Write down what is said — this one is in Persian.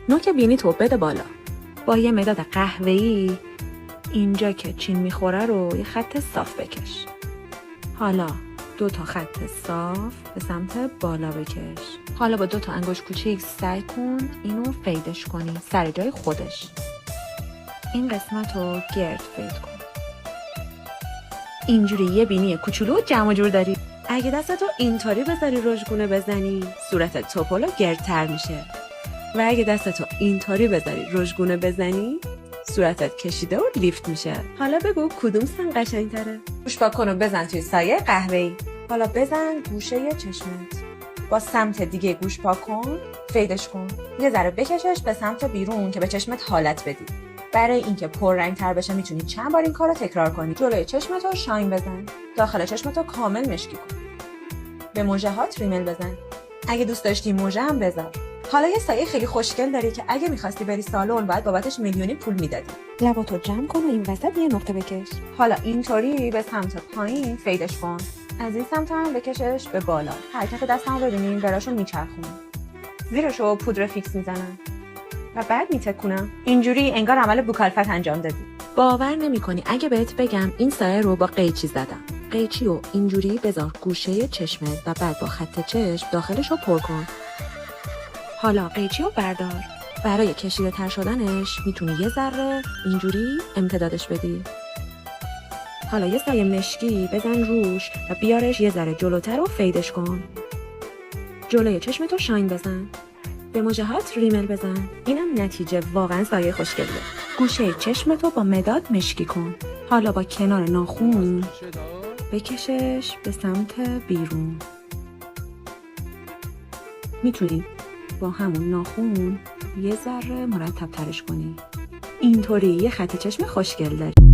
نوک بینی تو بده بالا. با یه مداد قهوه‌ای اینجا که چین میخوره رو یه خط صاف بکش. حالا 2 تا خط صاف به سمت بالا بکش. حالا با 2 تا انگشت کوچیک سعی کن اینو فیدش کنی سر جای خودش. این قسمت رو گرد فید کن. اینجوری یه بینی کوچولو جمع جور داری. اگه دستتو اینطوری بذاری رژگونه بزنی، صورتت توپل و گردتر میشه. و اگه دستتو اینطوری بذاری رژگونه بزنی، صورتت کشیده و لیفت میشه. حالا بگو کدوم سم قشنگ‌تره؟ گوش پاک کن و بزن توی سایه قهوه‌ای. حالا بزن گوشه چشمت. با سمت دیگه گوش پاک کن، فیدش کن. یه ذره بکشش به سمت بیرون که به چشمت حالت بدی. برای اینکه پررنگ‌تر بشه میتونی چند بار این کارو تکرار کنی. جلوی چشمتو شاین بزن. داخل چشمتو کامل مشکی کن. به موجهات ریمل بزن. اگه دوست داشتی موجه هم بذار. حالا یه سایه خیلی خوشگل داری که اگه می‌خواستی بری سالن باید بابتش میلیونی پول میدادی. لباتو جمع کن و این وسط یه نقطه بکش. حالا اینطوری به سمت پایین فیدش کن. از این سمت هم بکشش به بالا. حرکت دستم رو ببینیم براشو میچرخونم. زیرشو پودر فیکس میزنم. و بعد میتکونم. اینجوری انگار عمل بوکالفت انجام دادی. باور نمی‌کنی اگه بهت بگم این سایه رو با قیچی زدم. قیچی رو اینجوری بذار گوشه چشمت و بعد با خط چشم داخلش رو پر کن. حالا قیچی رو بردار. برای کشیده تر شدنش میتونی یه ذره اینجوری امتدادش بدی. حالا یه سایه مشکی بزن روش و بیارش یه ذره جلوتر و فیدش کن. جلوی چشمتو شاین بزن. به موجهات ریمل بزن. اینم نتیجه واقعا سایه خوشگلیه. گوشه چشمتو با مداد مشکی کن. حالا با کنار ناخن بکشش به سمت بیرون. میتونی با همون ناخن یه ذره مرتب ترش کنی. اینطوری یه خط چشم خوشگل داری.